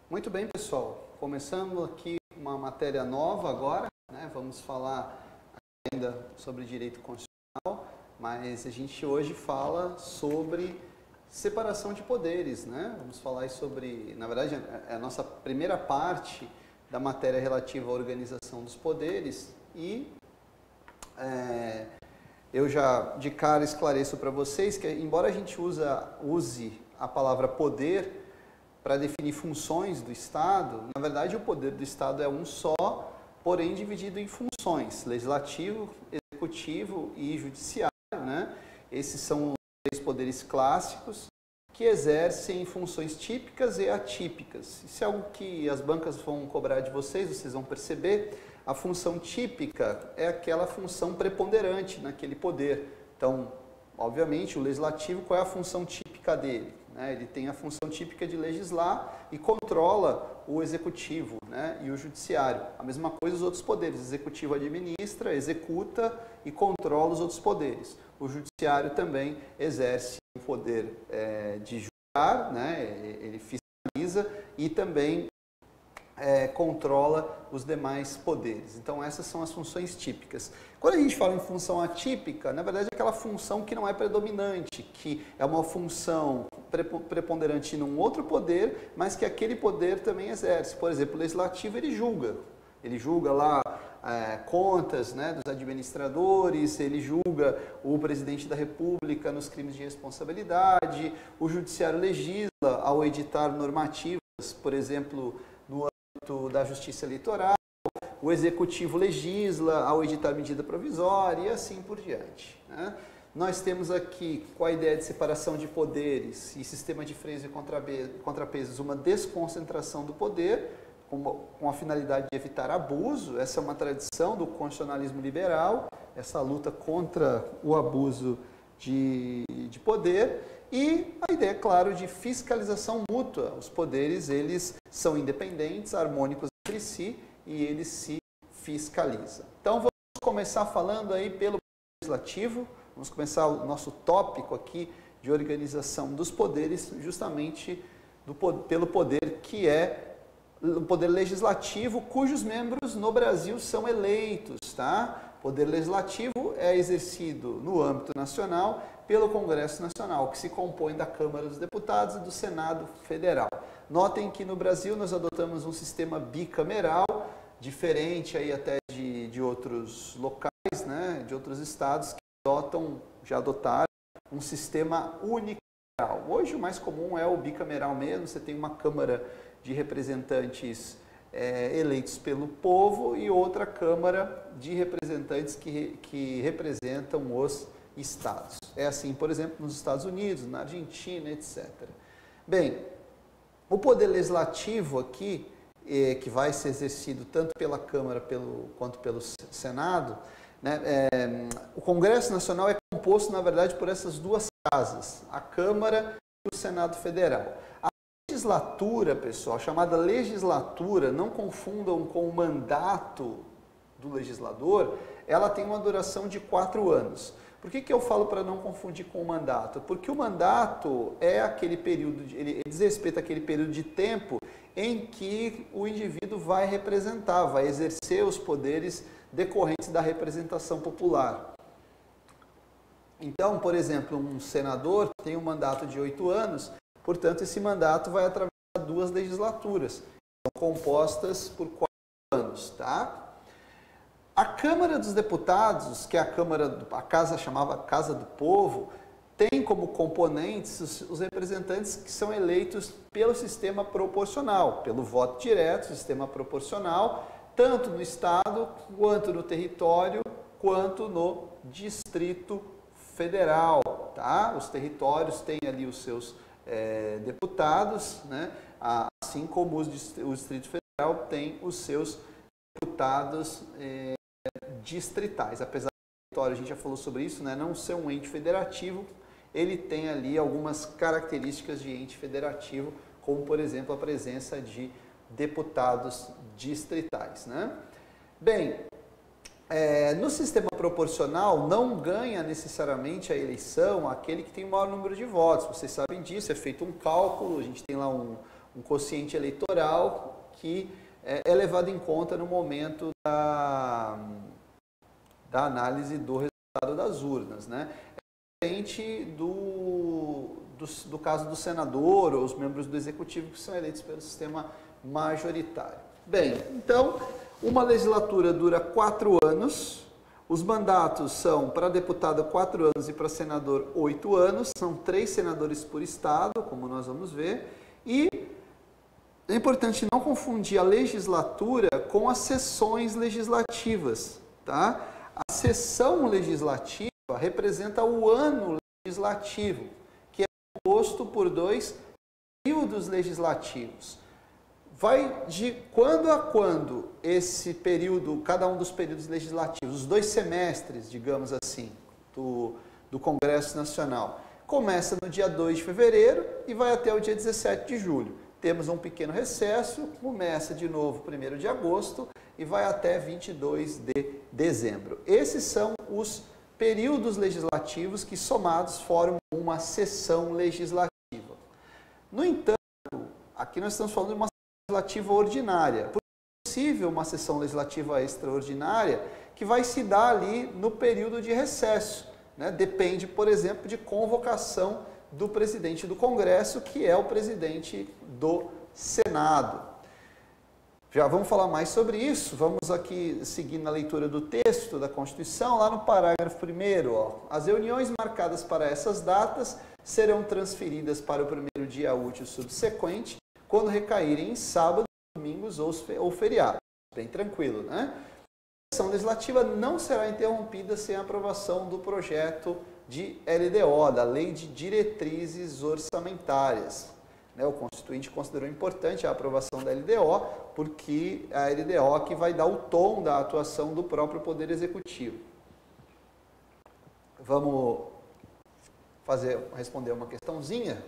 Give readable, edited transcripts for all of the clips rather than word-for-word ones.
Muito bem, pessoal. Começando aqui uma matéria nova agora, né? Vamos falar ainda sobre direito constitucional, mas a gente hoje fala sobre separação de poderes, né? Vamos falar sobre, na verdade, é a nossa primeira parte da matéria relativa à organização dos poderes e eu já de cara esclareço para vocês que, embora a gente use a palavra poder para definir funções do Estado, na verdade o poder do Estado é um só, porém dividido em funções, legislativo, executivo e judiciário, né? Esses são os três poderes clássicos que exercem funções típicas e atípicas. Isso é algo que as bancas vão cobrar de vocês vão perceber. A função típica é aquela função preponderante naquele poder. Então, obviamente, o legislativo, qual é a função típica dele? Ele tem a função típica de legislar e controla o executivo, né, e o judiciário. A mesma coisa os outros poderes. O executivo administra, executa e controla os outros poderes. O judiciário também exerce o poder de julgar, né, ele fiscaliza e também controla os demais poderes. Então, essas são as funções típicas. Quando a gente fala em função atípica, na verdade é aquela função que não é predominante, que é uma função preponderante num outro poder, mas que aquele poder também exerce. Por exemplo, o legislativo ele julga lá contas, né, dos administradores, ele julga o presidente da República nos crimes de responsabilidade, o judiciário legisla ao editar normativas, por exemplo, no âmbito da justiça eleitoral, o executivo legisla ao editar medida provisória e assim por diante, né? Nós temos aqui, com a ideia de separação de poderes e sistema de freios e contrapesos, uma desconcentração do poder, com a finalidade de evitar abuso. Essa é uma tradição do constitucionalismo liberal, essa luta contra o abuso de poder. E a ideia, claro, de fiscalização mútua. Os poderes, eles são independentes, harmônicos entre si e eles se fiscalizam. Então, vamos começar falando aí pelo legislativo. Vamos começar o nosso tópico aqui de organização dos poderes, justamente pelo poder que é o poder legislativo, cujos membros no Brasil são eleitos, tá? O poder legislativo é exercido no âmbito nacional pelo Congresso Nacional, que se compõe da Câmara dos Deputados e do Senado Federal. Notem que no Brasil nós adotamos um sistema bicameral, diferente aí até de outros locais, né? De outros estados que já adotaram um sistema unicameral. Hoje o mais comum é o bicameral mesmo, você tem uma Câmara de Representantes eleitos pelo povo e outra Câmara de Representantes que representam os estados. É assim, por exemplo, nos Estados Unidos, na Argentina, etc. Bem, o poder legislativo aqui, que vai ser exercido tanto pela Câmara quanto pelo Senado, né, o Congresso Nacional é composto, na verdade, por essas duas casas, a Câmara e o Senado Federal. A legislatura, pessoal, chamada legislatura, não confundam com o mandato do legislador, ela tem uma duração de 4 anos. Por que eu falo para não confundir com o mandato? Porque o mandato é aquele período, ele diz respeito àquele período de tempo em que o indivíduo vai representar, vai exercer os poderes decorrentes da representação popular. Então, por exemplo, um senador tem um mandato de 8 anos, portanto, esse mandato vai atravessar 2 legislaturas, compostas por 4 anos, tá? A Câmara dos Deputados, que é a casa chamava Casa do Povo, tem como componentes os representantes que são eleitos pelo sistema proporcional, pelo voto direto, sistema proporcional, tanto no Estado, quanto no território, quanto no Distrito Federal, tá? Os territórios têm ali os seus deputados, né? Assim como o Distrito Federal tem os seus deputados distritais. Apesar do território, a gente já falou sobre isso, né? Não ser um ente federativo, ele tem ali algumas características de ente federativo, como, por exemplo, a presença de deputados distritais, né? Bem, no sistema proporcional não ganha necessariamente a eleição aquele que tem o maior número de votos. Vocês sabem disso, é feito um cálculo, a gente tem lá um um quociente eleitoral que é levado em conta no momento da análise do resultado das urnas, né? É diferente do caso do senador ou os membros do executivo que são eleitos pelo sistema majoritário. Bem, então, uma legislatura dura 4 anos, os mandatos são para deputado 4 anos e para senador 8 anos, são 3 senadores por estado, como nós vamos ver, e é importante não confundir a legislatura com as sessões legislativas, tá? A sessão legislativa representa o ano legislativo, que é composto por 2 períodos legislativos. Vai de quando a quando esse período, cada um dos períodos legislativos, os 2 semestres, digamos assim, do Congresso Nacional, começa no dia 2 de fevereiro e vai até o dia 17 de julho. Temos um pequeno recesso, começa de novo 1º de agosto e vai até 22 de dezembro. Esses são os períodos legislativos que somados formam uma sessão legislativa. No entanto, aqui nós estamos falando de uma legislativa ordinária. É possível uma sessão legislativa extraordinária que vai se dar ali no período de recesso, né? Depende, por exemplo, de convocação do presidente do Congresso, que é o presidente do Senado. Já vamos falar mais sobre isso. Vamos aqui seguir na leitura do texto da Constituição, lá no parágrafo 1º, ó. As reuniões marcadas para essas datas serão transferidas para o primeiro dia útil subsequente, quando recaírem em sábados, domingos ou feriados. Bem tranquilo, né? A sessão legislativa não será interrompida sem a aprovação do projeto de LDO, da Lei de Diretrizes Orçamentárias. O Constituinte considerou importante a aprovação da LDO, porque a LDO que vai dar o tom da atuação do próprio Poder Executivo. Vamos responder uma questãozinha?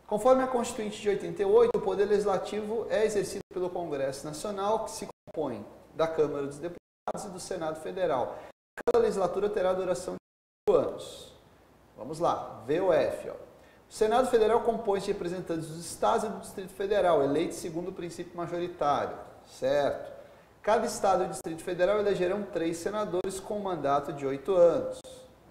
Conforme a Constituinte de 88, o Poder Legislativo é exercido pelo Congresso Nacional, que se compõe da Câmara dos Deputados e do Senado Federal. Cada legislatura terá duração de 5 anos. Vamos lá, VOF. O Senado Federal compõe-se de representantes dos estados e do Distrito Federal, eleitos segundo o princípio majoritário. Certo. Cada estado e Distrito Federal elegerão 3 senadores com um mandato de 8 anos.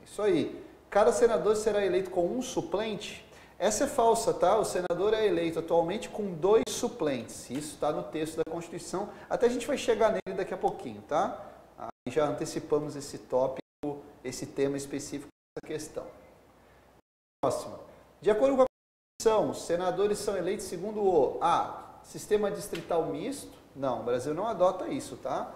Isso aí. Cada senador será eleito com um suplente. Essa é falsa, tá? O senador é eleito atualmente com 2 suplentes. Isso está no texto da Constituição. Até a gente vai chegar nele daqui a pouquinho, tá? Aí já antecipamos esse tópico, esse tema específico dessa questão. Próximo. De acordo com a Constituição, os senadores são eleitos segundo o sistema distrital misto. Não, o Brasil não adota isso, tá?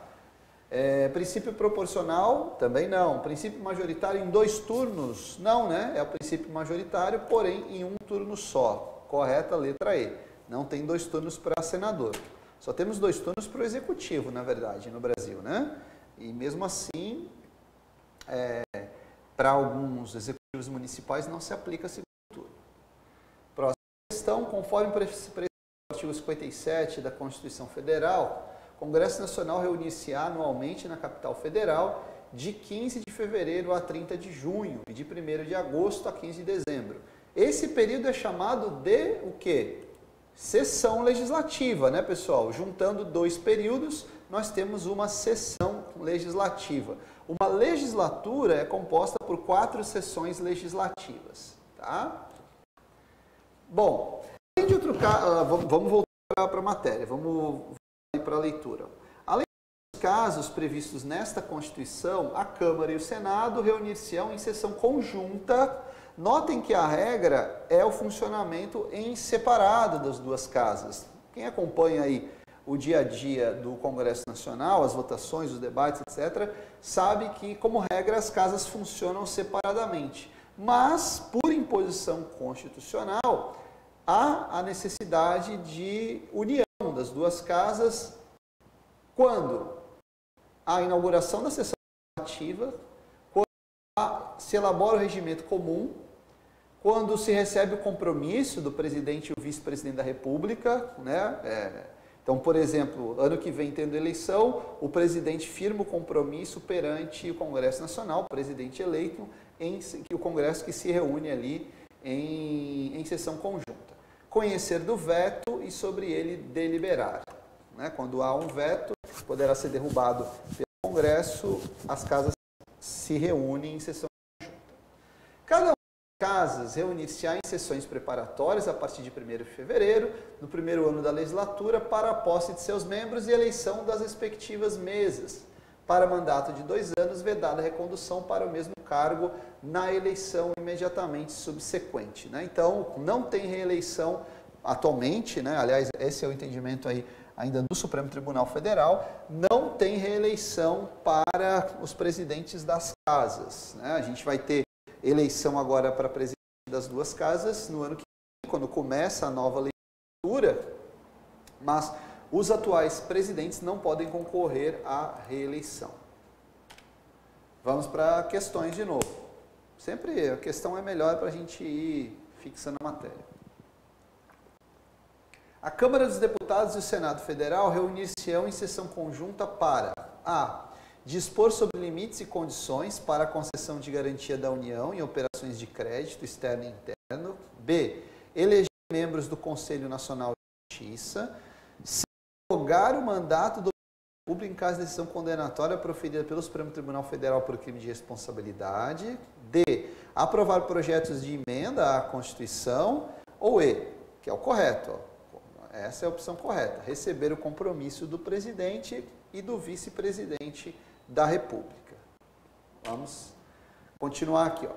Princípio proporcional, também não. Princípio majoritário em 2 turnos, não, né? É o princípio majoritário, porém em um turno só. Correta, letra E. Não tem 2 turnos para senador. Só temos 2 turnos para o executivo, na verdade, no Brasil, né? E mesmo assim, para alguns executivos municipais não se aplica a segundo turno. Próxima questão, conforme o artigo 57 da Constituição Federal, o Congresso Nacional reúne-se anualmente na capital federal de 15 de fevereiro a 30 de junho e de 1º de agosto a 15 de dezembro. Esse período é chamado de o quê? Sessão legislativa, né, pessoal? Juntando 2 períodos, nós temos uma sessão legislativa. Uma legislatura é composta por 4 sessões legislativas, tá? Bom, além de outro caso, vamos voltar para a matéria, vamos para a leitura. Além dos casos previstos nesta Constituição, a Câmara e o Senado reunir-se-ão em sessão conjunta. Notem que a regra é o funcionamento em separado das 2 casas. Quem acompanha aí o dia a dia do Congresso Nacional, as votações, os debates, etc., sabe que, como regra, as casas funcionam separadamente. Mas, por imposição constitucional, há a necessidade de união das 2 casas quando a inauguração da sessão legislativa, quando se elabora o regimento comum, quando se recebe o compromisso do presidente e o vice-presidente da República, né? Então, por exemplo, ano que vem tendo eleição, o presidente firma o compromisso perante o Congresso Nacional, o presidente eleito, o Congresso que se reúne ali em sessão conjunta. conhecer do veto e sobre ele deliberar. Né? Quando há um veto, poderá ser derrubado pelo Congresso, as casas se reúnem em sessão conjunta. Cada uma das casas reunir-se-á em sessões preparatórias a partir de 1º de fevereiro, no primeiro ano da legislatura, para a posse de seus membros e eleição das respectivas mesas, para mandato de 2 anos, vedada a recondução para o mesmo cargo na eleição imediatamente subsequente. Né? Então, não tem reeleição atualmente, né? Aliás, esse é o entendimento aí ainda do Supremo Tribunal Federal, não tem reeleição para os presidentes das casas. Né? A gente vai ter eleição agora para presidente das 2 casas no ano que vem, quando começa a nova legislatura, mas os atuais presidentes não podem concorrer à reeleição. Vamos para questões de novo. Sempre a questão é melhor para a gente ir fixando a matéria. A Câmara dos Deputados e o Senado Federal reunir-se-ão em sessão conjunta para a. Dispor sobre limites e condições para a concessão de garantia da União em operações de crédito externo e interno. B. Eleger membros do Conselho Nacional de Justiça. C. Revogar o mandato do público em caso de decisão condenatória proferida pelo Supremo Tribunal Federal por crime de responsabilidade. D. Aprovar projetos de emenda à Constituição. Ou E, que é o correto, ó. Essa é a opção correta. Receber o compromisso do presidente e do vice-presidente da República. Vamos continuar aqui. Ó.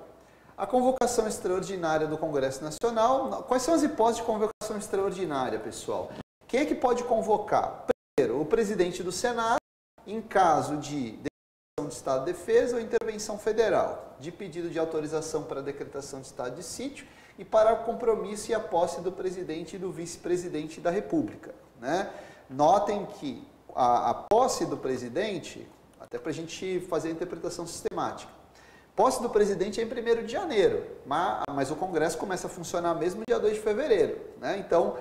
A convocação extraordinária do Congresso Nacional. Quais são as hipóteses de convocação extraordinária, pessoal? Quem é que pode convocar? Primeiro, o presidente do Senado, em caso de decretação de estado de defesa ou intervenção federal, de pedido de autorização para a decretação de estado de sítio, e para o compromisso e a posse do presidente e do vice-presidente da República. Né? Notem que a posse do presidente, até para a gente fazer a interpretação sistemática, posse do presidente é em 1º de janeiro, mas o Congresso começa a funcionar mesmo dia 2 de fevereiro. Né? Então,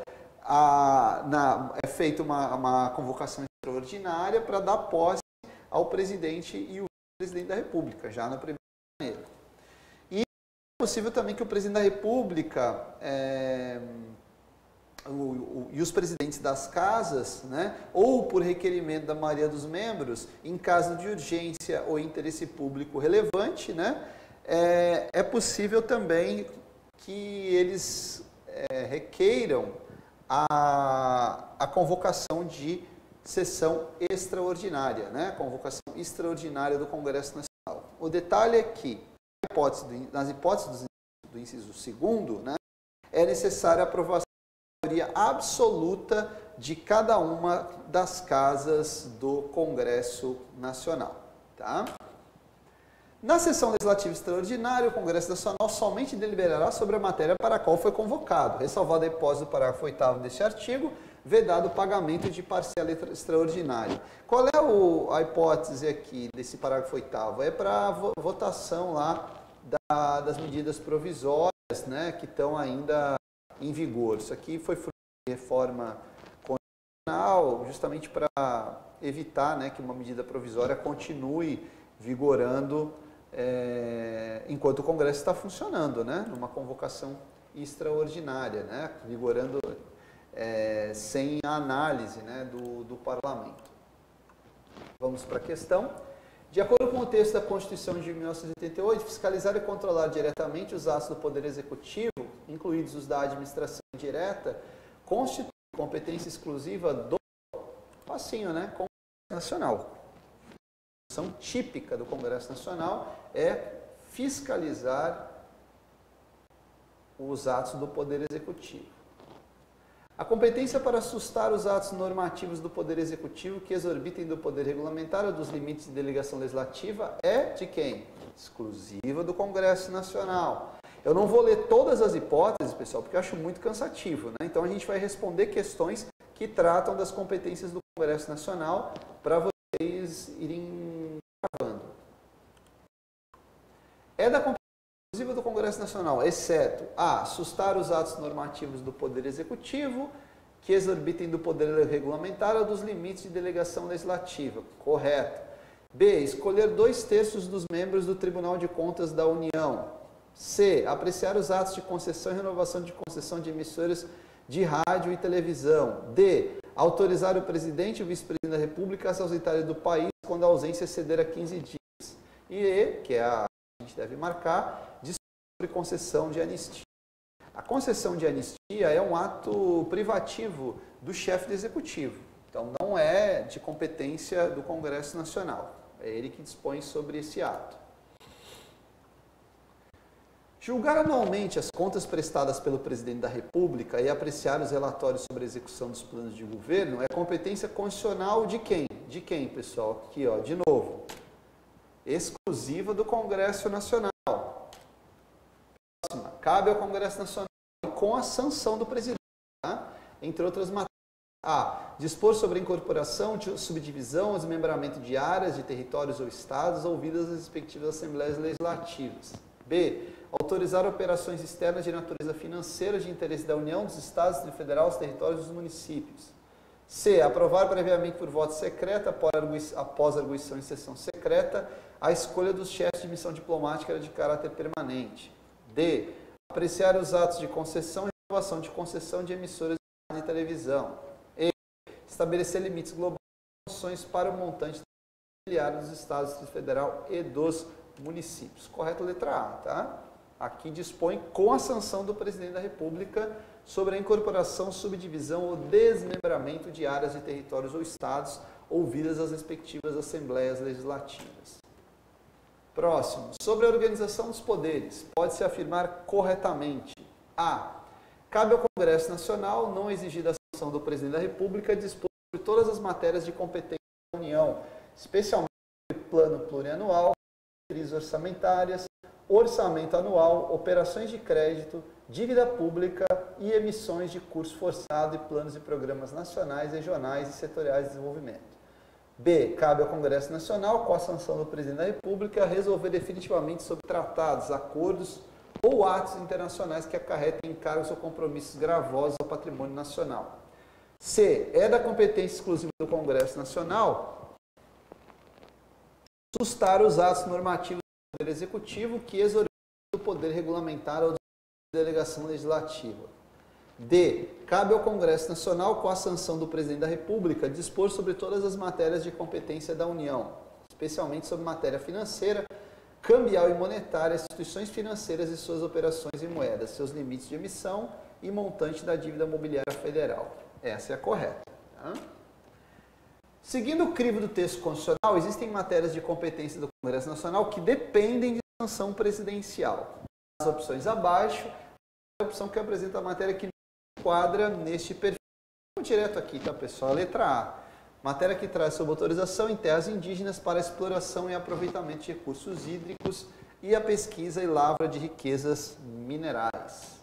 é feita uma convocação extraordinária para dar posse ao presidente e o vice-presidente da República, já no 1º de janeiro. É possível também que o presidente da República e os presidentes das casas, né, ou por requerimento da maioria dos membros, em caso de urgência ou interesse público relevante, né, é possível também que eles requeiram a convocação de sessão extraordinária, né, convocação extraordinária do Congresso Nacional. O detalhe é que nas hipóteses do inciso 2º, né, é necessária a aprovação da maioria absoluta de cada uma das casas do Congresso Nacional. Tá? Na sessão legislativa extraordinária, o Congresso Nacional somente deliberará sobre a matéria para a qual foi convocado, ressalvada a hipótese do parágrafo 8º deste artigo, vedado o pagamento de parcela extraordinária. Qual é a hipótese aqui desse parágrafo 8º? É para a votação lá das medidas provisórias, né, que estão ainda em vigor. Isso aqui foi fruto de reforma constitucional, justamente para evitar, né, que uma medida provisória continue vigorando enquanto o Congresso está funcionando, né, numa convocação extraordinária, né, vigorando sem a análise, né, do parlamento. Vamos para a questão. De acordo com o texto da Constituição de 1988, fiscalizar e controlar diretamente os atos do Poder Executivo, incluídos os da administração direta, constitui competência exclusiva do facinho, né, Congresso Nacional. A função típica do Congresso Nacional é fiscalizar os atos do Poder Executivo. A competência para sustar os atos normativos do Poder Executivo que exorbitem do Poder Regulamentar ou dos limites de delegação legislativa é de quem? Exclusiva do Congresso Nacional. Eu não vou ler todas as hipóteses, pessoal, porque eu acho muito cansativo, né? Então a gente vai responder questões que tratam das competências do Congresso Nacional para vocês irem gravando. É da competência exclusiva do Congresso Nacional, exceto a. Sustar os atos normativos do Poder Executivo que exorbitem do Poder Regulamentar ou dos limites de delegação legislativa. Correto. B. Escolher 2/3 dos membros do Tribunal de Contas da União. C. Apreciar os atos de concessão e renovação de concessão de emissoras de rádio e televisão. D. Autorizar o presidente e o vice-presidente da República a se ausentarem do país quando a ausência exceder a 15 dias. E E, que é a que a gente deve marcar, dispor sobre concessão de anistia. A concessão de anistia é um ato privativo do chefe do executivo. Então, não é de competência do Congresso Nacional. É ele que dispõe sobre esse ato. Julgar anualmente as contas prestadas pelo presidente da República e apreciar os relatórios sobre a execução dos planos de governo é competência constitucional de quem? De quem, pessoal? Aqui, ó, de novo. Exclusiva do Congresso Nacional. Próxima. Cabe ao Congresso Nacional com a sanção do presidente, tá? Entre outras matérias. A. Dispor sobre a incorporação, subdivisão, desmembramento de áreas, de territórios ou estados, ouvidas as respectivas assembleias legislativas. B. Autorizar operações externas de natureza financeira de interesse da União, dos Estados, do Federal, dos territórios e dos municípios. C. Aprovar previamente por voto secreto, após arguição em sessão secreta, a escolha dos chefes de missão diplomática de caráter permanente. D. Apreciar os atos de concessão e renovação de concessão de emissoras de rádio e televisão. E. Estabelecer limites globais de funções para o montante miliar dos Estados, do Federal e dos municípios. Correto, letra A, tá? Aqui dispõe com a sanção do presidente da República sobre a incorporação, subdivisão ou desmembramento de áreas de territórios ou estados, ouvidas as respectivas assembleias legislativas. Próximo. Sobre a organização dos poderes, pode-se afirmar corretamente. A. Cabe ao Congresso Nacional, não exigida a sanção do presidente da República, dispor sobre todas as matérias de competência da União, especialmente plano plurianual, crises orçamentárias, orçamento anual, operações de crédito, dívida pública e emissões de curso forçado e planos e programas nacionais, regionais e setoriais de desenvolvimento. B. Cabe ao Congresso Nacional, com a sanção do presidente da República, resolver definitivamente sobre tratados, acordos ou atos internacionais que acarretem encargos ou compromissos gravosos ao patrimônio nacional. C. É da competência exclusiva do Congresso Nacional sustar os atos normativos do Poder Executivo que exorbitam do Poder Regulamentar ou da Delegação Legislativa. D. Cabe ao Congresso Nacional, com a sanção do Presidente da República, dispor sobre todas as matérias de competência da União, especialmente sobre matéria financeira, cambial e monetária, instituições financeiras e suas operações em moedas, seus limites de emissão e montante da dívida mobiliária federal. Essa é a correta. Tá? Seguindo o crivo do texto constitucional, existem matérias de competência do Congresso Nacional que dependem de sanção presidencial. As opções abaixo, a opção que apresenta a matéria que enquadra neste perfil. Vamos direto aqui, tá, pessoal? A letra A. Matéria que traz sob autorização em terras indígenas para a exploração e aproveitamento de recursos hídricos e a pesquisa e lavra de riquezas minerais.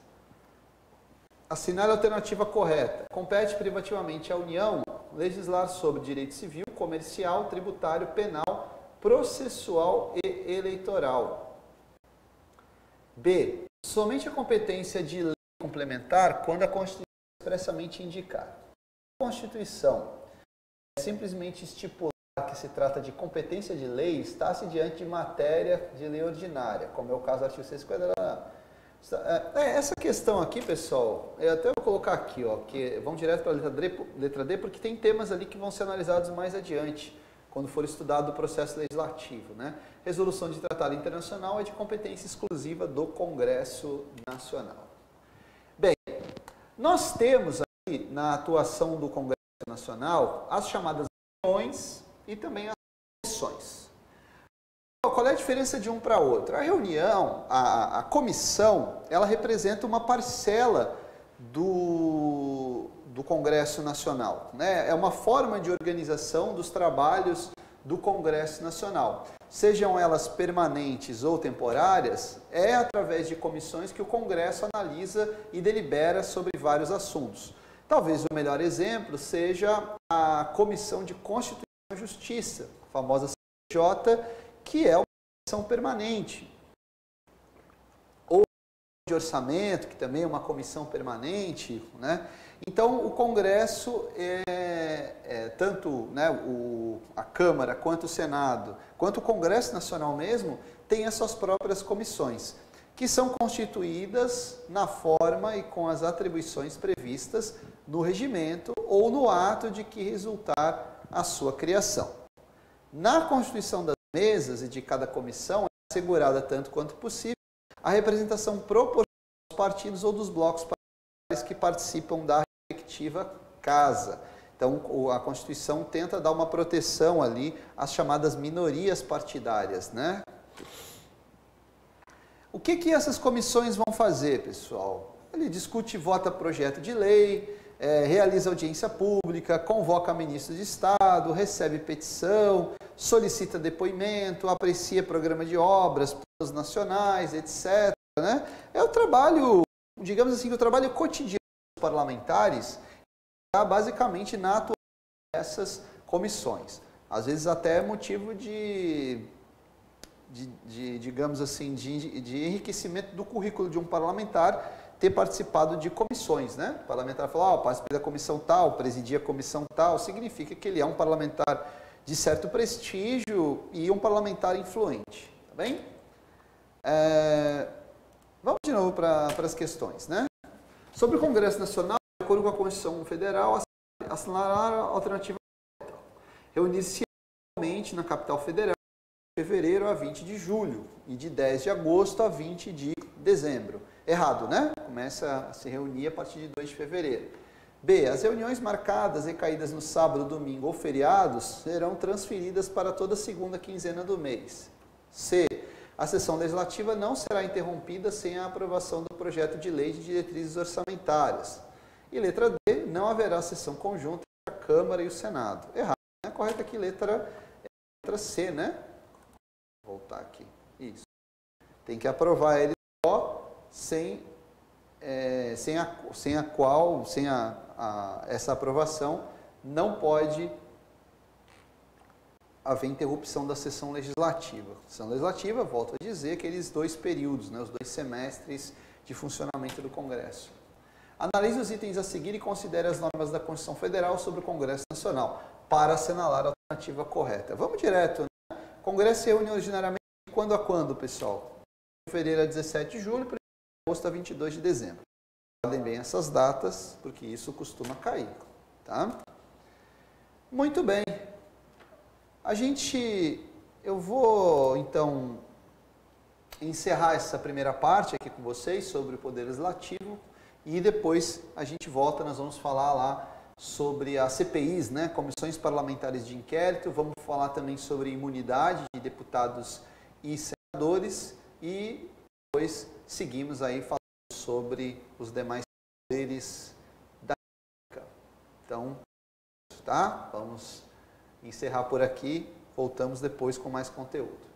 Assinar a alternativa correta. Compete privativamente à União legislar sobre direito civil, comercial, tributário, penal, processual e eleitoral. B. Somente a competência de lei complementar quando a Constituição expressamente indicar. A Constituição simplesmente estipular que se trata de competência de lei, está-se diante de matéria de lei ordinária, como é o caso do artigo 150. Essa questão aqui, pessoal, eu até vou colocar aqui, ó, que vamos direto para a letra D, porque tem temas ali que vão ser analisados mais adiante, quando for estudado o processo legislativo, né? Resolução de tratado internacional é de competência exclusiva do Congresso Nacional. Bem, nós temos aqui na atuação do Congresso Nacional as chamadas reuniões e também as comissões. Qual é a diferença de um para outro? A reunião, a comissão, ela representa uma parcela do Congresso Nacional, né? É uma forma de organização dos trabalhos do Congresso Nacional. Sejam elas permanentes ou temporárias, é através de comissões que o Congresso analisa e delibera sobre vários assuntos. Talvez o melhor exemplo seja a Comissão de Constituição e Justiça, a famosa CCJ, que é uma comissão permanente. Ou de orçamento, que também é uma comissão permanente, né? Então, o Congresso, tanto, né, a Câmara, quanto o Senado, quanto o Congresso Nacional mesmo, tem as suas próprias comissões, que são constituídas na forma e com as atribuições previstas no regimento ou no ato de que resultar a sua criação. Na constituição das mesas e de cada comissão é assegurada, tanto quanto possível, a representação proporcional dos partidos ou dos blocos parlamentares que participam da respectiva casa. Então, a Constituição tenta dar uma proteção ali às chamadas minorias partidárias, né? O que essas comissões vão fazer, pessoal? Ele discute e vota projeto de lei, realiza audiência pública, convoca ministro de Estado, recebe petição, solicita depoimento, aprecia programa de obras, planos nacionais, etc. Né? É o trabalho, digamos assim, o trabalho cotidiano dos parlamentares está basicamente na atuação dessas comissões. Às vezes até é motivo digamos assim, de enriquecimento do currículo de um parlamentar ter participado de comissões, né? O parlamentar fala, participei da comissão tal, presidi a comissão tal, significa que ele é um parlamentar de certo prestígio e um parlamentar influente, tá bem? Vamos de novo para as questões, né? Sobre o Congresso Nacional, de acordo com a Constituição Federal, assinalar a alternativa reunir-se anualmente na capital federal de fevereiro a 20 de julho e de 10 de agosto a 20 de dezembro. Errado, né? Começa a se reunir a partir de 2 de fevereiro. B. As reuniões marcadas e caídas no sábado, domingo ou feriados serão transferidas para toda segunda quinzena do mês. C. A sessão legislativa não será interrompida sem a aprovação do projeto de lei de diretrizes orçamentárias. E letra D. Não haverá sessão conjunta entre a Câmara e o Senado. Errado, né? Correto aqui, letra C, né? Vou voltar aqui. Isso. Tem que aprovar ele só essa aprovação não pode haver interrupção da sessão legislativa. Sessão legislativa, volto a dizer, aqueles 2 períodos, né, os 2 semestres de funcionamento do Congresso. Analise os itens a seguir e considere as normas da Constituição Federal sobre o Congresso Nacional para assinalar a alternativa correta. Vamos direto, né? O Congresso se reúne ordinariamente de quando a quando, pessoal? De fevereiro a 17 de julho, agosto a 22 de dezembro. Guardem bem essas datas, porque isso costuma cair, tá? Muito bem. Eu vou, então, encerrar essa primeira parte aqui com vocês sobre o Poder Legislativo e depois a gente volta, nós vamos falar lá sobre as CPIs, né? Comissões Parlamentares de Inquérito, vamos falar também sobre imunidade de deputados e senadores e depois seguimos aí falando sobre os demais poderes da República. Então, tá? Vamos encerrar por aqui, voltamos depois com mais conteúdo.